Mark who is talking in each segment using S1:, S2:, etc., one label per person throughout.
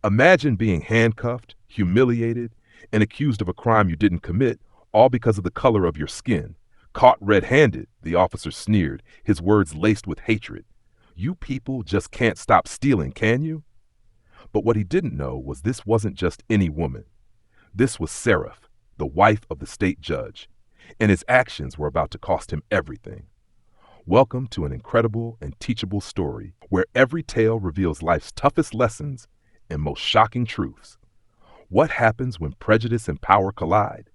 S1: Imagine being handcuffed, humiliated, and accused of a crime you didn't commit, all because of the color of your skin. Caught red-handed, the officer sneered, his words laced with hatred. You people just can't stop stealing, can you? But what he didn't know was this wasn't just any woman. This was Seraph, the wife of the state judge, and his actions were about to cost him everything. Welcome to an incredible and teachable story where every tale reveals life's toughest lessons and most shocking truths. What happens when prejudice and power collide?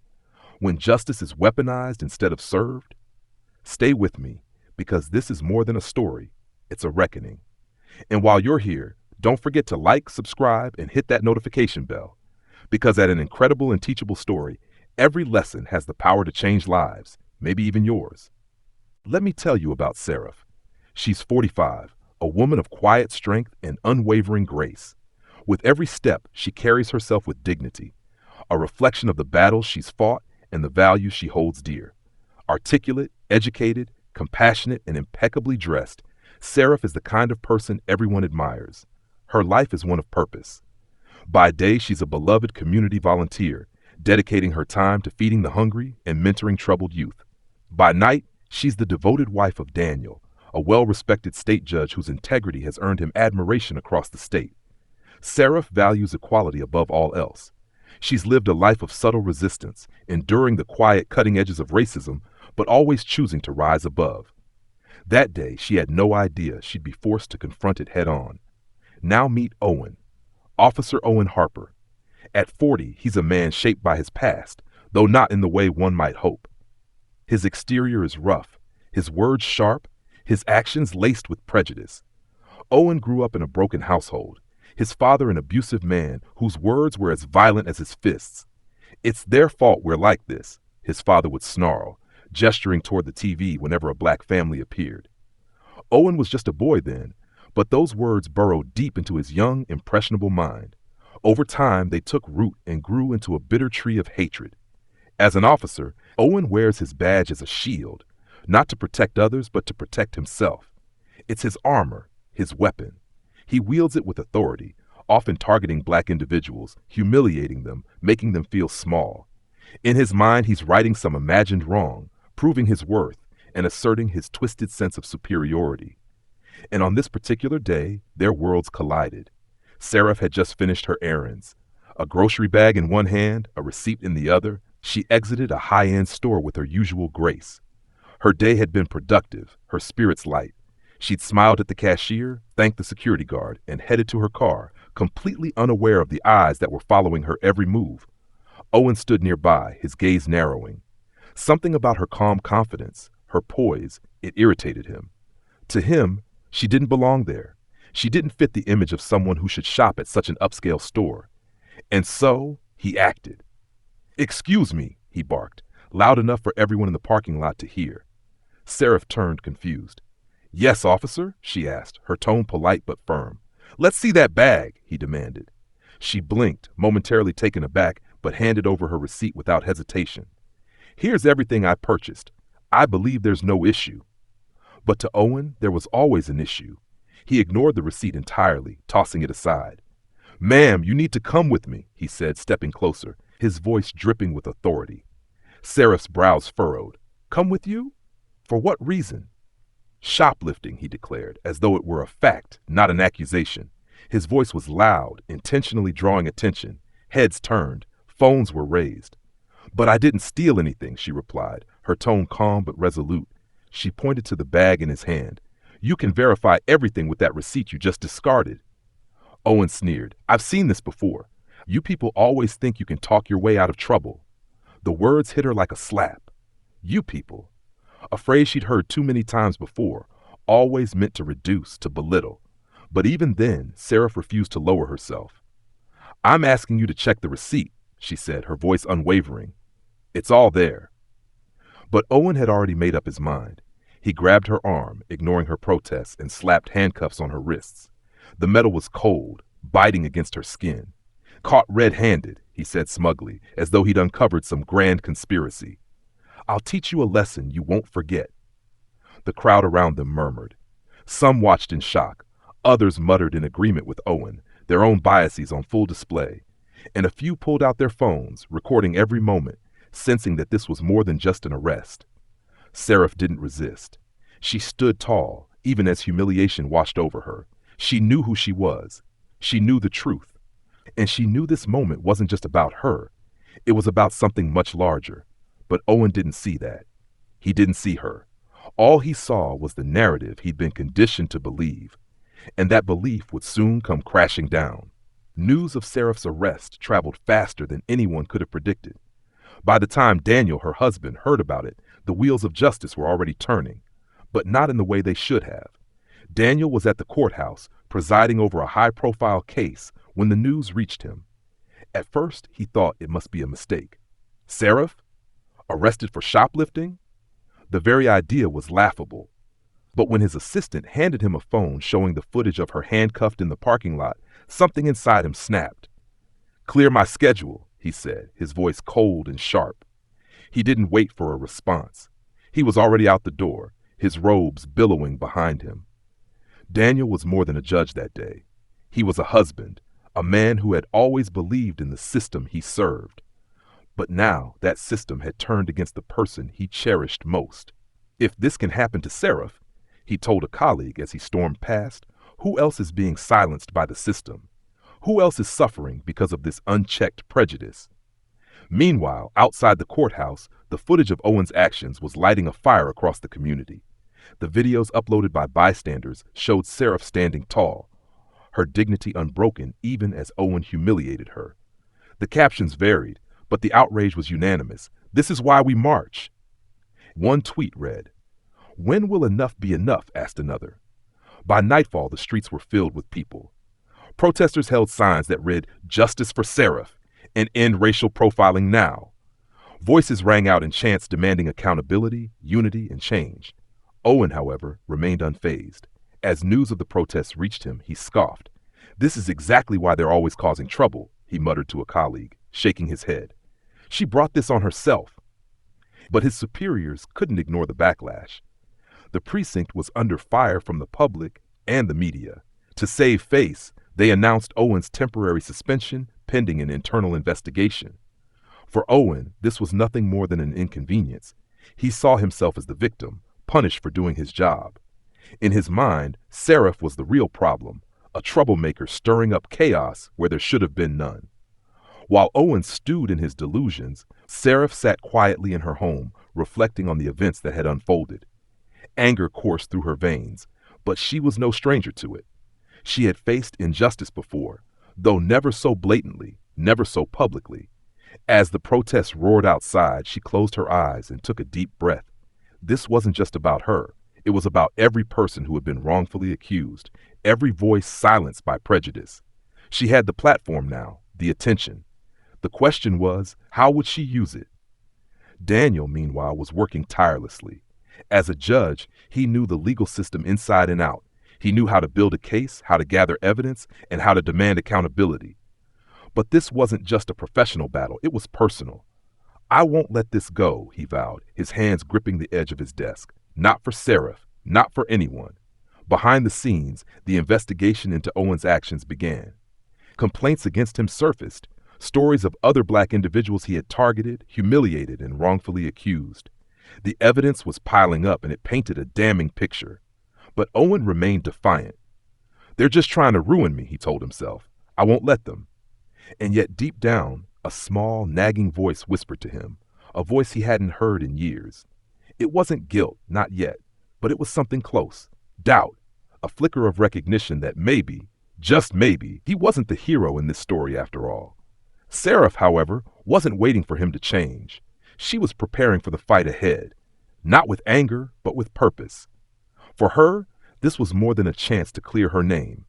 S1: When justice is weaponized instead of served? Stay with me, because this is more than a story, it's a reckoning. And while you're here, don't forget to like, subscribe, and hit that notification bell. Because at an incredible and teachable story, every lesson has the power to change lives, maybe even yours. Let me tell you about Seraph. She's 45, a woman of quiet strength and unwavering grace. With every step, she carries herself with dignity, a reflection of the battles she's fought and the values she holds dear. Articulate, educated, compassionate, and impeccably dressed, Seraph is the kind of person everyone admires. Her life is one of purpose. By day, she's a beloved community volunteer, dedicating her time to feeding the hungry and mentoring troubled youth. By night, she's the devoted wife of Daniel, a well-respected state judge whose integrity has earned him admiration across the state. Seraph values equality above all else. She's lived a life of subtle resistance, enduring the quiet cutting edges of racism, but always choosing to rise above. That day, she had no idea she'd be forced to confront it head-on. Now meet Owen, Officer Owen Harper. At 40, he's a man shaped by his past, though not in the way one might hope. His exterior is rough, his words sharp, his actions laced with prejudice. Owen grew up in a broken household, his father an abusive man whose words were as violent as his fists. It's their fault we're like this, his father would snarl, gesturing toward the TV whenever a black family appeared. Owen was just a boy then, but those words burrowed deep into his young, impressionable mind. Over time, they took root and grew into a bitter tree of hatred. As an officer, Owen wears his badge as a shield, not to protect others, but to protect himself. It's his armor, his weapon. He wields it with authority, often targeting black individuals, humiliating them, making them feel small. In his mind, he's righting some imagined wrong, proving his worth, and asserting his twisted sense of superiority. And on this particular day, their worlds collided. Seraph had just finished her errands. A grocery bag in one hand, a receipt in the other, she exited a high-end store with her usual grace. Her day had been productive, her spirits light. She'd smiled at the cashier, thanked the security guard, and headed to her car, completely unaware of the eyes that were following her every move. Owen stood nearby, his gaze narrowing. Something about her calm confidence, her poise, it irritated him. To him, she didn't belong there. She didn't fit the image of someone who should shop at such an upscale store. And so, he acted. "Excuse me," he barked, loud enough for everyone in the parking lot to hear. Seraph turned confused. "Yes, officer?" she asked, her tone polite but firm. "Let's see that bag," he demanded. She blinked, momentarily taken aback, but handed over her receipt without hesitation. "Here's everything I purchased. I believe there's no issue." But to Owen, there was always an issue. He ignored the receipt entirely, tossing it aside. "Ma'am, you need to come with me," he said, stepping closer, his voice dripping with authority. Seraph's brows furrowed. "Come with you? For what reason?" "Shoplifting," he declared, as though it were a fact, not an accusation. His voice was loud, intentionally drawing attention. Heads turned. Phones were raised. "But I didn't steal anything," she replied, her tone calm but resolute. She pointed to the bag in his hand. "You can verify everything with that receipt you just discarded." Owen sneered. "I've seen this before. You people always think you can talk your way out of trouble." The words hit her like a slap. "You people." A phrase she'd heard too many times before, always meant to reduce, to belittle. But even then, Seraph refused to lower herself. "I'm asking you to check the receipt," she said, her voice unwavering. "It's all there." But Owen had already made up his mind. He grabbed her arm, ignoring her protests, and slapped handcuffs on her wrists. The metal was cold, biting against her skin. "Caught red-handed," he said smugly, as though he'd uncovered some grand conspiracy. "I'll teach you a lesson you won't forget." The crowd around them murmured. Some watched in shock. Others muttered in agreement with Owen, their own biases on full display, and a few pulled out their phones, recording every moment, sensing that this was more than just an arrest. Seraph didn't resist. She stood tall, even as humiliation washed over her. She knew who she was. She knew the truth. And she knew this moment wasn't just about her. It was about something much larger. But Owen didn't see that. He didn't see her. All he saw was the narrative he'd been conditioned to believe. And that belief would soon come crashing down. News of Seraph's arrest traveled faster than anyone could have predicted. By the time Daniel, her husband, heard about it, the wheels of justice were already turning, but not in the way they should have. Daniel was at the courthouse, presiding over a high-profile case when the news reached him. At first, he thought it must be a mistake. Seraph? Arrested for shoplifting? The very idea was laughable. But when his assistant handed him a phone showing the footage of her handcuffed in the parking lot, something inside him snapped. "Clear my schedule," he said, his voice cold and sharp. He didn't wait for a response. He was already out the door, his robes billowing behind him. Daniel was more than a judge that day. He was a husband, a man who had always believed in the system he served. But now that system had turned against the person he cherished most. If this can happen to Seraph, he told a colleague as he stormed past, who else is being silenced by the system? Who else is suffering because of this unchecked prejudice? Meanwhile, outside the courthouse, the footage of Owen's actions was lighting a fire across the community. The videos uploaded by bystanders showed Seraph standing tall, her dignity unbroken even as Owen humiliated her. The captions varied, but the outrage was unanimous. "This is why we march." One tweet read, "When will enough be enough?" asked another. By nightfall, the streets were filled with people. Protesters held signs that read, "Justice for Seraph," and "End racial profiling now." Voices rang out in chants demanding accountability, unity, and change. Owen, however, remained unfazed. As news of the protests reached him, he scoffed. "This is exactly why they're always causing trouble," he muttered to a colleague, shaking his head. "She brought this on herself." But his superiors couldn't ignore the backlash. The precinct was under fire from the public and the media. To save face, they announced Owen's temporary suspension pending an internal investigation. For Owen, this was nothing more than an inconvenience. He saw himself as the victim, punished for doing his job. In his mind, Seraph was the real problem, a troublemaker stirring up chaos where there should have been none. While Owen stewed in his delusions, Seraph sat quietly in her home, reflecting on the events that had unfolded. Anger coursed through her veins, but she was no stranger to it. She had faced injustice before, though never so blatantly, never so publicly. As the protests roared outside, she closed her eyes and took a deep breath. This wasn't just about her. It was about every person who had been wrongfully accused, every voice silenced by prejudice. She had the platform now, the attention. The question was, how would she use it? Daniel, meanwhile, was working tirelessly. As a judge, he knew the legal system inside and out. He knew how to build a case, how to gather evidence, and how to demand accountability. But this wasn't just a professional battle, it was personal. "I won't let this go," he vowed, his hands gripping the edge of his desk. Not for Seraph, not for anyone. Behind the scenes, the investigation into Owen's actions began. Complaints against him surfaced, stories of other black individuals he had targeted, humiliated, and wrongfully accused. The evidence was piling up and it painted a damning picture. But Owen remained defiant. "They're just trying to ruin me," he told himself. "I won't let them." And yet deep down, a small, nagging voice whispered to him, a voice he hadn't heard in years. It wasn't guilt, not yet, but it was something close. Doubt, a flicker of recognition that maybe, just maybe, he wasn't the hero in this story after all. Seraph, however, wasn't waiting for him to change. She was preparing for the fight ahead, not with anger, but with purpose. For her, this was more than a chance to clear her name.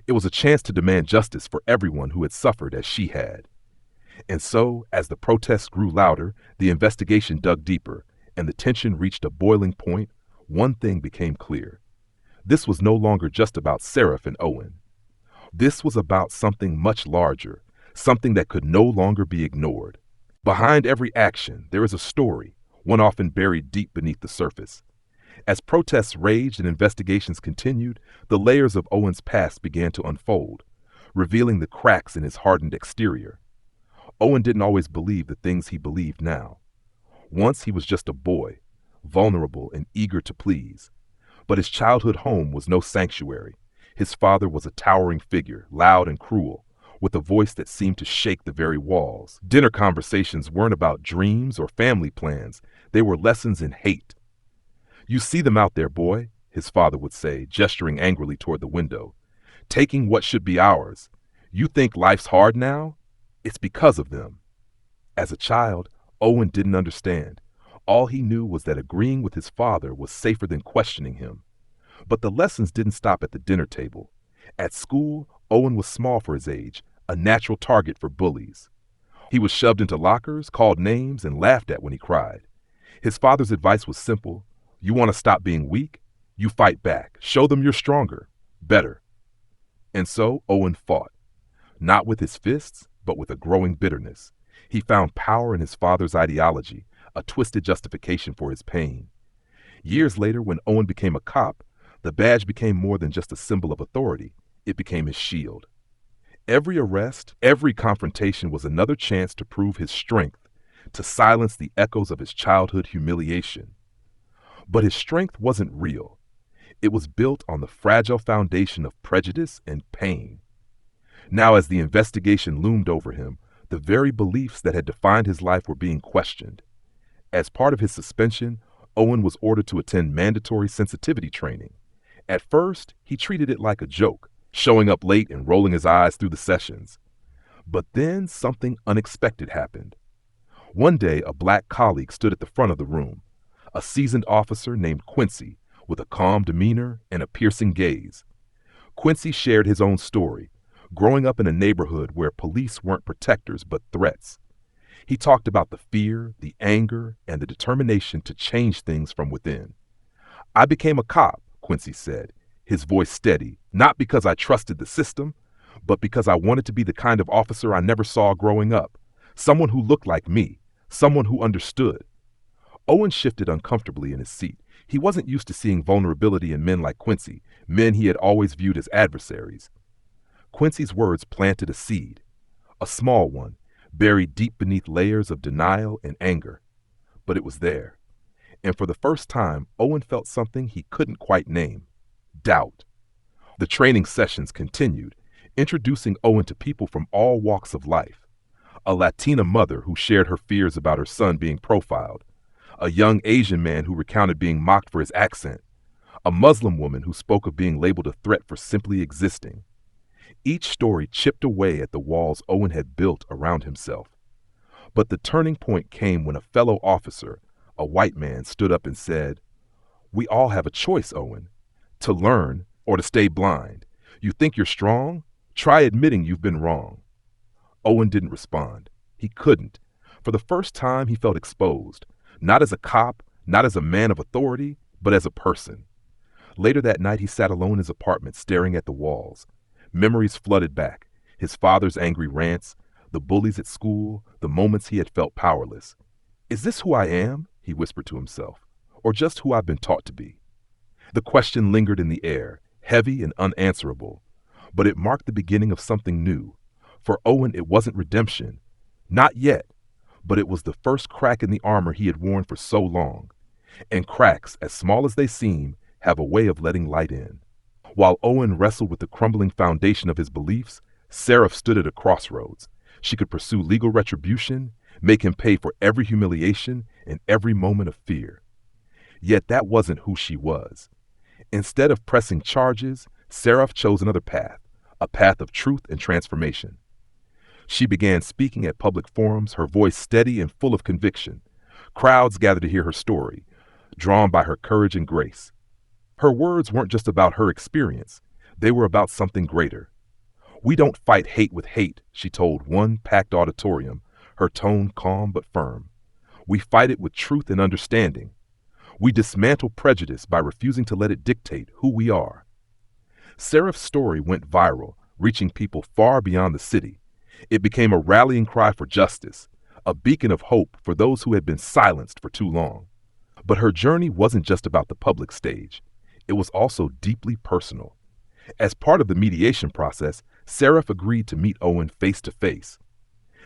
S1: It was a chance to demand justice for everyone who had suffered as she had. And so, as the protests grew louder, the investigation dug deeper, and the tension reached a boiling point, one thing became clear. This was no longer just about Seraph and Owen. This was about something much larger, something that could no longer be ignored. Behind every action, there is a story, one often buried deep beneath the surface. As protests raged and investigations continued, the layers of Owen's past began to unfold. revealing the cracks in his hardened exterior. Owen didn't always believe the things he believed now. Once he was just a boy, vulnerable and eager to please. But his childhood home was no sanctuary. His father was a towering figure, loud and cruel, with a voice that seemed to shake the very walls. Dinner conversations weren't about dreams or family plans. They were lessons in hate. "You see them out there, boy," his father would say, gesturing angrily toward the window, "taking what should be ours. You think life's hard now? It's because of them." As a child, Owen didn't understand. All he knew was that agreeing with his father was safer than questioning him. But the lessons didn't stop at the dinner table. At school, Owen was small for his age, a natural target for bullies. He was shoved into lockers, called names, and laughed at when he cried. His father's advice was simple: you want to stop being weak? You fight back. Show them you're stronger, better. And so Owen fought, not with his fists, but with a growing bitterness. He found power in his father's ideology, a twisted justification for his pain. Years later, when Owen became a cop, the badge became more than just a symbol of authority. It became his shield. Every arrest, every confrontation was another chance to prove his strength, to silence the echoes of his childhood humiliation. But his strength wasn't real. It was built on the fragile foundation of prejudice and pain. Now, as the investigation loomed over him, the very beliefs that had defined his life were being questioned. As part of his suspension, Owen was ordered to attend mandatory sensitivity training. At first, he treated it like a joke, showing up late and rolling his eyes through the sessions. But then something unexpected happened. One day, a black colleague stood at the front of the room, a seasoned officer named Quincy, with a calm demeanor and a piercing gaze. Quincy shared his own story, growing up in a neighborhood where police weren't protectors but threats. He talked about the fear, the anger, and the determination to change things from within. "I became a cop," Quincy said, his voice steady, "not because I trusted the system, but because I wanted to be the kind of officer I never saw growing up, someone who looked like me, someone who understood." Owen shifted uncomfortably in his seat. He wasn't used to seeing vulnerability in men like Quincy, men he had always viewed as adversaries. Quincy's words planted a seed, a small one, buried deep beneath layers of denial and anger. But it was there. And for the first time, Owen felt something he couldn't quite name: doubt. The training sessions continued, introducing Owen to people from all walks of life. A Latina mother who shared her fears about her son being profiled, a young Asian man who recounted being mocked for his accent, a Muslim woman who spoke of being labeled a threat for simply existing. Each story chipped away at the walls Owen had built around himself. But the turning point came when a fellow officer, a white man, stood up and said, "We all have a choice, Owen, to learn or to stay blind. You think you're strong? Try admitting you've been wrong." Owen didn't respond. He couldn't. For the first time, he felt exposed, not as a cop, not as a man of authority, but as a person. Later that night, he sat alone in his apartment, staring at the walls. Memories flooded back, his father's angry rants, the bullies at school, the moments he had felt powerless. "Is this who I am?" he whispered to himself, "or just who I've been taught to be?" The question lingered in the air, heavy and unanswerable, but it marked the beginning of something new. For Owen, it wasn't redemption, not yet, but it was the first crack in the armor he had worn for so long. And cracks, as small as they seem, have a way of letting light in. While Owen wrestled with the crumbling foundation of his beliefs, Seraph stood at a crossroads. She could pursue legal retribution, make him pay for every humiliation and every moment of fear. Yet that wasn't who she was. Instead of pressing charges, Seraph chose another path, a path of truth and transformation. She began speaking at public forums, her voice steady and full of conviction. Crowds gathered to hear her story, drawn by her courage and grace. Her words weren't just about her experience. They were about something greater. "We don't fight hate with hate," she told one packed auditorium, her tone calm but firm. "We fight it with truth and understanding. We dismantle prejudice by refusing to let it dictate who we are." Seraph's story went viral, reaching people far beyond the city. It became a rallying cry for justice, a beacon of hope for those who had been silenced for too long. But her journey wasn't just about the public stage. It was also deeply personal. As part of the mediation process, Seraph agreed to meet Owen face to face.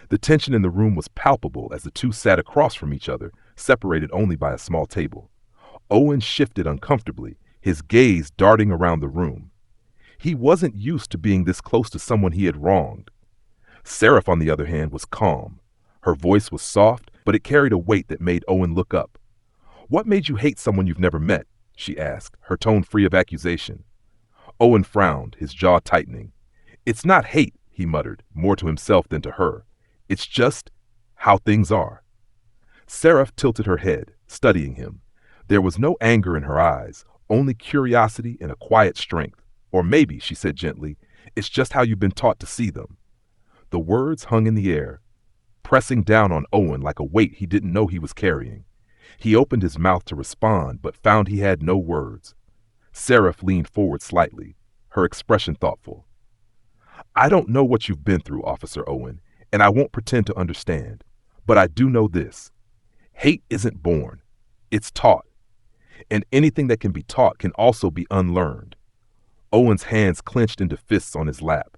S1: The tension in the room was palpable as the two sat across from each other, separated only by a small table. Owen shifted uncomfortably, his gaze darting around the room. He wasn't used to being this close to someone he had wronged. Seraph, on the other hand, was calm. Her voice was soft, but it carried a weight that made Owen look up. "What made you hate someone you've never met?" she asked, her tone free of accusation. Owen frowned, his jaw tightening. "It's not hate," he muttered, more to himself than to her. "It's just how things are." Seraph tilted her head, studying him. There was no anger in her eyes, only curiosity and a quiet strength. "Or maybe," she said gently, "it's just how you've been taught to see them." The words hung in the air, pressing down on Owen like a weight he didn't know he was carrying. He opened his mouth to respond, but found he had no words. Seraph leaned forward slightly, her expression thoughtful. "I don't know what you've been through, Officer Owen, and I won't pretend to understand. But I do know this. Hate isn't born. It's taught. And anything that can be taught can also be unlearned." Owen's hands clenched into fists on his lap.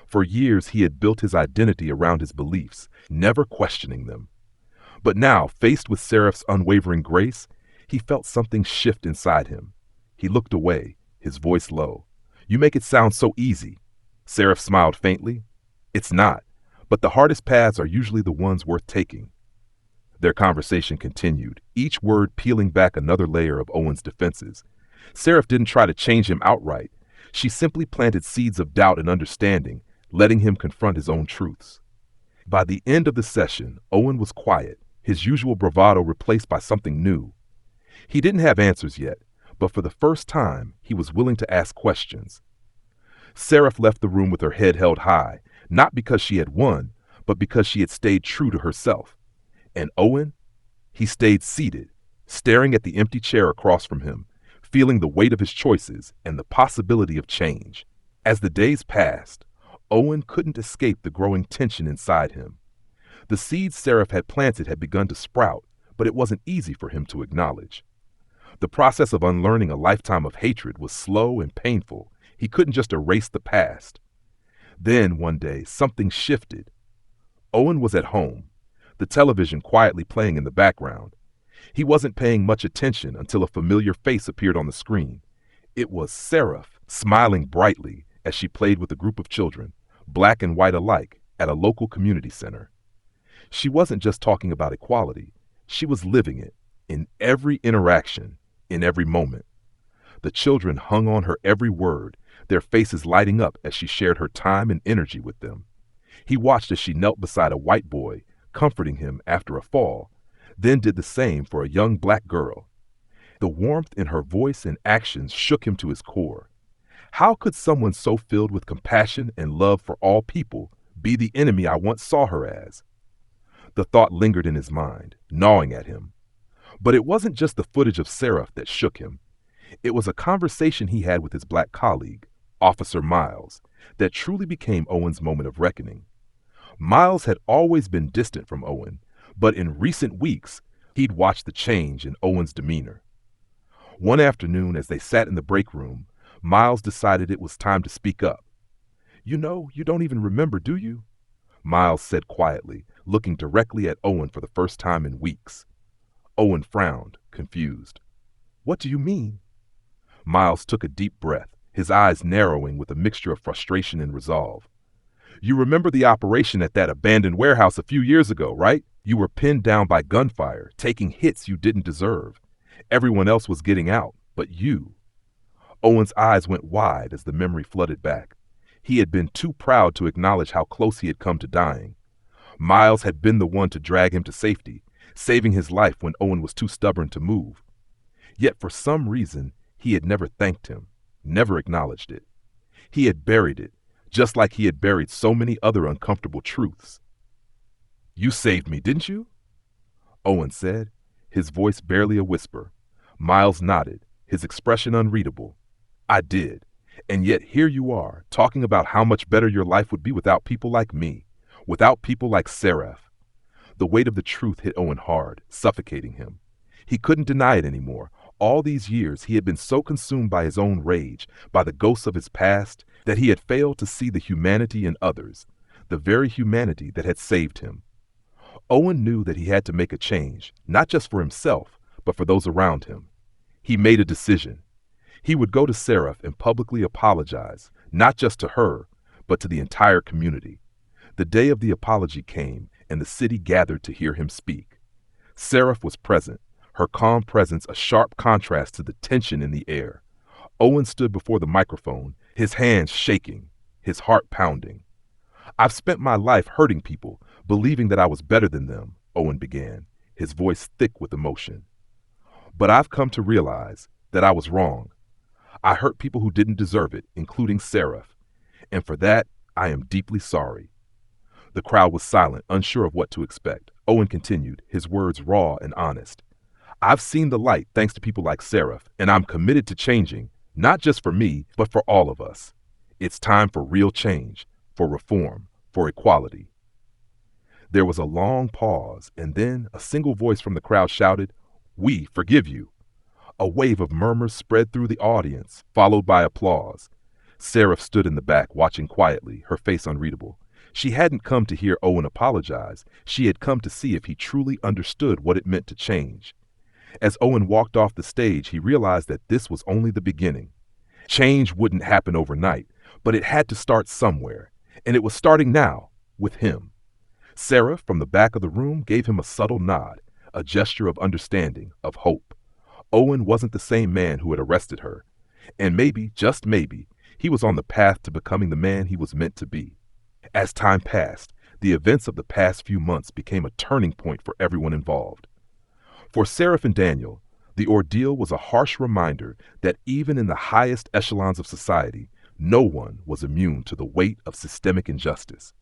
S1: For years he had built his identity around his beliefs, never questioning them. But now, faced with Seraph's unwavering grace, he felt something shift inside him. He looked away, his voice low. "You make it sound so easy." Seraph smiled faintly. "It's not, but the hardest paths are usually the ones worth taking." Their conversation continued, each word peeling back another layer of Owen's defenses. Seraph didn't try to change him outright. She simply planted seeds of doubt and understanding, letting him confront his own truths. By the end of the session, Owen was quiet, his usual bravado replaced by something new. He didn't have answers yet, but for the first time, he was willing to ask questions. Seraph left the room with her head held high, not because she had won, but because she had stayed true to herself. And Owen? He stayed seated, staring at the empty chair across from him, feeling the weight of his choices and the possibility of change. As the days passed, Owen couldn't escape the growing tension inside him. The seeds Seraph had planted had begun to sprout, but it wasn't easy for him to acknowledge. The process of unlearning a lifetime of hatred was slow and painful. He couldn't just erase the past. Then, one day, something shifted. Owen was at home, the television quietly playing in the background. He wasn't paying much attention until a familiar face appeared on the screen. It was Seraph, smiling brightly as she played with a group of children, black and white alike, at a local community center. She wasn't just talking about equality. She was living it, in every interaction, in every moment. The children hung on her every word, their faces lighting up as she shared her time and energy with them. He watched as she knelt beside a white boy, comforting him after a fall, then did the same for a young black girl. The warmth in her voice and actions shook him to his core. How could someone so filled with compassion and love for all people be the enemy I once saw her as? The thought lingered in his mind, gnawing at him. But it wasn't just the footage of Seraph that shook him. It was a conversation he had with his black colleague, Officer Miles, that truly became Owen's moment of reckoning. Miles had always been distant from Owen, but in recent weeks, he'd watched the change in Owen's demeanor. One afternoon, as they sat in the break room, Miles decided it was time to speak up. "You know, you don't even remember, do you?" Miles said quietly, looking directly at Owen for the first time in weeks. Owen frowned, confused. "What do you mean?" Miles took a deep breath, his eyes narrowing with a mixture of frustration and resolve. "You remember the operation at that abandoned warehouse a few years ago, right? You were pinned down by gunfire, taking hits you didn't deserve. Everyone else was getting out, but you." Owen's eyes went wide as the memory flooded back. He had been too proud to acknowledge how close he had come to dying. Miles had been the one to drag him to safety, saving his life when Owen was too stubborn to move. Yet for some reason, he had never thanked him, never acknowledged it. He had buried it, just like he had buried so many other uncomfortable truths. "You saved me, didn't you?" Owen said, his voice barely a whisper. Miles nodded, his expression unreadable. "I did. And yet here you are, talking about how much better your life would be without people like me, without people like Seraph." The weight of the truth hit Owen hard, suffocating him. He couldn't deny it anymore. All these years, he had been so consumed by his own rage, by the ghosts of his past, that he had failed to see the humanity in others, the very humanity that had saved him. Owen knew that he had to make a change, not just for himself, but for those around him. He made a decision. He would go to Seraph and publicly apologize, not just to her, but to the entire community. The day of the apology came, and the city gathered to hear him speak. Seraph was present, her calm presence a sharp contrast to the tension in the air. Owen stood before the microphone, his hands shaking, his heart pounding. "I've spent my life hurting people, believing that I was better than them," Owen began, his voice thick with emotion. "But I've come to realize that I was wrong. I hurt people who didn't deserve it, including Seraph, and for that, I am deeply sorry." The crowd was silent, unsure of what to expect. Owen continued, his words raw and honest. "I've seen the light thanks to people like Seraph, and I'm committed to changing, not just for me, but for all of us. It's time for real change, for reform, for equality." There was a long pause, and then a single voice from the crowd shouted, "We forgive you." A wave of murmurs spread through the audience, followed by applause. Seraph stood in the back, watching quietly, her face unreadable. She hadn't come to hear Owen apologize. She had come to see if he truly understood what it meant to change. As Owen walked off the stage, he realized that this was only the beginning. Change wouldn't happen overnight, but it had to start somewhere, and it was starting now, with him. Seraph, from the back of the room, gave him a subtle nod, a gesture of understanding, of hope. Owen wasn't the same man who had arrested her, and maybe, just maybe, he was on the path to becoming the man he was meant to be. As time passed, the events of the past few months became a turning point for everyone involved. For Seraph and Daniel, the ordeal was a harsh reminder that even in the highest echelons of society, no one was immune to the weight of systemic injustice.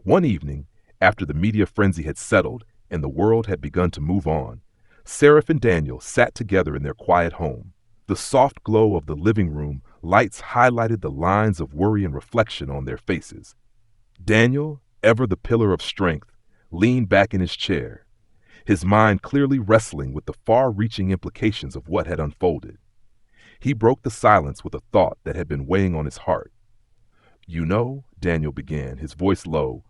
S1: One evening, after the media frenzy had settled and the world had begun to move on, Seraph and Daniel sat together in their quiet home. The soft glow of the living room lights highlighted the lines of worry and reflection on their faces. Daniel, ever the pillar of strength, leaned back in his chair, his mind clearly wrestling with the far-reaching implications of what had unfolded. He broke the silence with a thought that had been weighing on his heart. "You know," Daniel began, his voice low,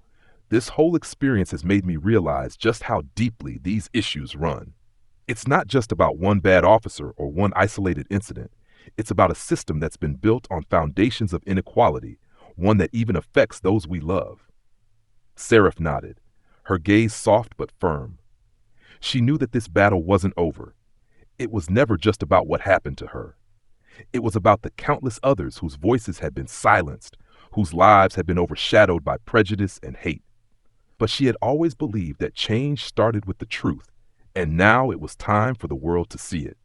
S1: "this whole experience has made me realize just how deeply these issues run. It's not just about one bad officer or one isolated incident. It's about a system that's been built on foundations of inequality, one that even affects those we love." Seraph nodded, her gaze soft but firm. She knew that this battle wasn't over. It was never just about what happened to her. It was about the countless others whose voices had been silenced, whose lives had been overshadowed by prejudice and hate. But she had always believed that change started with the truth, and now it was time for the world to see it.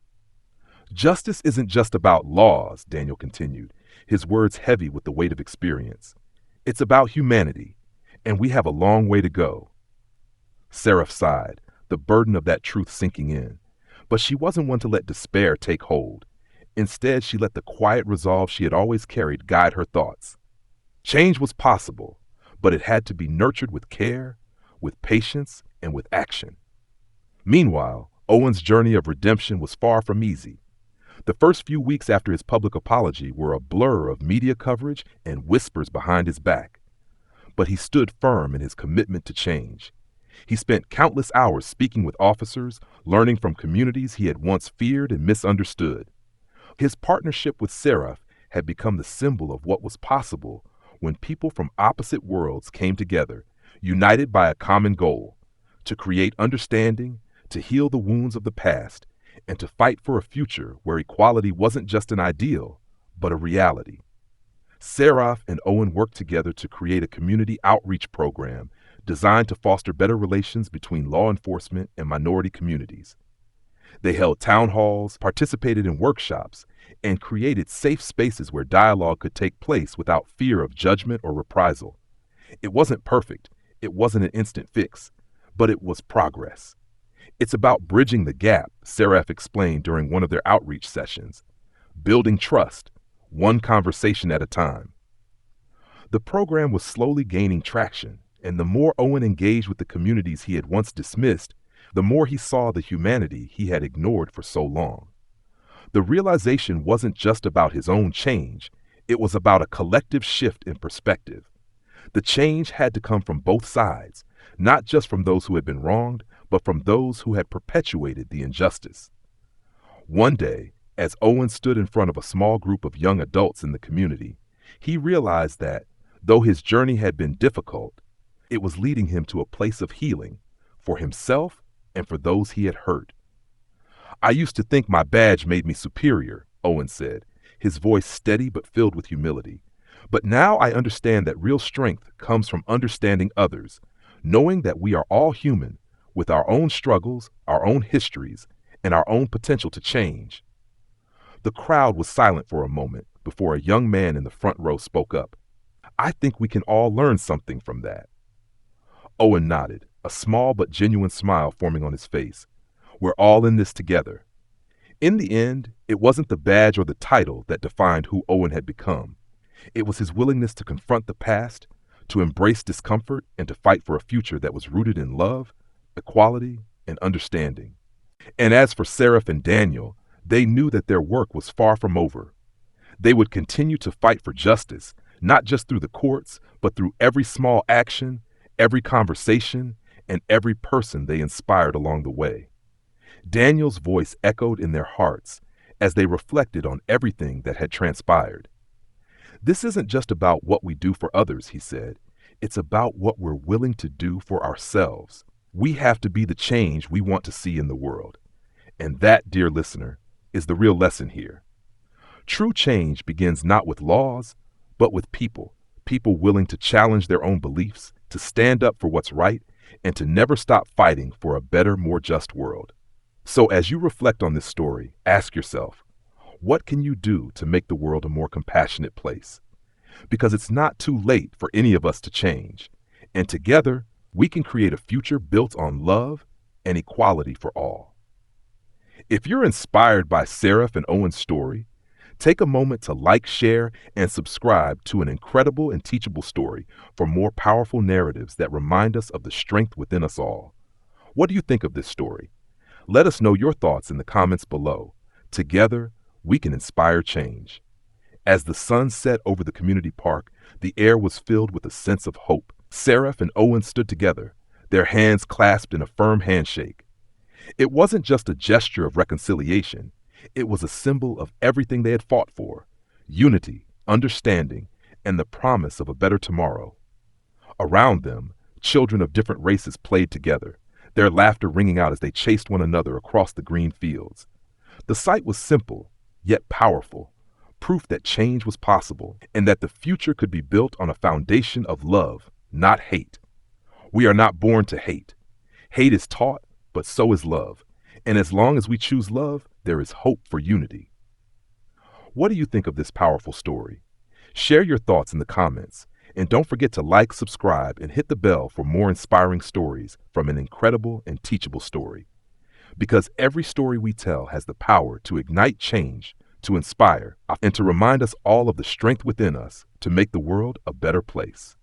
S1: "Justice isn't just about laws," Daniel continued, his words heavy with the weight of experience. "It's about humanity, and we have a long way to go." Seraph sighed, the burden of that truth sinking in. But she wasn't one to let despair take hold. Instead, she let the quiet resolve she had always carried guide her thoughts. Change was possible, but it had to be nurtured with care, with patience, and with action. Meanwhile, Owen's journey of redemption was far from easy. The first few weeks after his public apology were a blur of media coverage and whispers behind his back. But he stood firm in his commitment to change. He spent countless hours speaking with officers, learning from communities he had once feared and misunderstood. His partnership with Seraph had become the symbol of what was possible when people from opposite worlds came together, united by a common goal: to create understanding, to heal the wounds of the past, and to fight for a future where equality wasn't just an ideal, but a reality. Seraph and Owen worked together to create a community outreach program designed to foster better relations between law enforcement and minority communities. They held town halls, participated in workshops, and created safe spaces where dialogue could take place without fear of judgment or reprisal. It wasn't perfect, it wasn't an instant fix, but it was progress. "It's about bridging the gap," Seraph explained during one of their outreach sessions. "Building trust, one conversation at a time." The program was slowly gaining traction, and the more Owen engaged with the communities he had once dismissed, the more he saw the humanity he had ignored for so long. The realization wasn't just about his own change, It was about a collective shift in perspective. The change had to come from both sides, not just from those who had been wronged, but from those who had perpetuated the injustice. One day, as Owen stood in front of a small group of young adults in the community, he realized that, though his journey had been difficult, it was leading him to a place of healing for himself and for those he had hurt. "I used to think my badge made me superior," Owen said, his voice steady but filled with humility. "But now I understand that real strength comes from understanding others, knowing that we are all human, with our own struggles, our own histories, and our own potential to change." The crowd was silent for a moment before a young man in the front row spoke up. "I think we can all learn something from that." Owen nodded, a small but genuine smile forming on his face. "We're all in this together." In the end, it wasn't the badge or the title that defined who Owen had become. It was his willingness to confront the past, to embrace discomfort, and to fight for a future that was rooted in love, equality, and understanding. And as for Seraph and Daniel, they knew that their work was far from over. They would continue to fight for justice, not just through the courts, but through every small action, every conversation, and every person they inspired along the way. Daniel's voice echoed in their hearts as they reflected on everything that had transpired. "This isn't just about what we do for others," he said. "It's about what we're willing to do for ourselves. We have to be the change we want to see in the world." And that, dear listener, is the real lesson here. True change begins not with laws, but with people willing to challenge their own beliefs, to stand up for what's right, and to never stop fighting for a better, more just world. So as you reflect on this story, ask yourself, what can you do to make the world a more compassionate place? Because it's not too late for any of us to change, and together we can create a future built on love and equality for all. If you're inspired by Seraph and Owen's story, take a moment to like, share, and subscribe to An Incredible and Teachable Story for more powerful narratives that remind us of the strength within us all. What do you think of this story? Let us know your thoughts in the comments below. Together, we can inspire change. As the sun set over the community park, the air was filled with a sense of hope. Seraph and Owen stood together, their hands clasped in a firm handshake. It wasn't just a gesture of reconciliation. It was a symbol of everything they had fought for: unity, understanding, and the promise of a better tomorrow. Around them, children of different races played together, their laughter ringing out as they chased one another across the green fields. The sight was simple, yet powerful, proof that change was possible and that the future could be built on a foundation of love, not hate. We are not born to hate. Hate is taught, but so is love. And as long as we choose love, there is hope for unity. What do you think of this powerful story? Share your thoughts in the comments. And don't forget to like, subscribe, and hit the bell for more inspiring stories from An Incredible and Teachable Story. Because every story we tell has the power to ignite change, to inspire, and to remind us all of the strength within us to make the world a better place.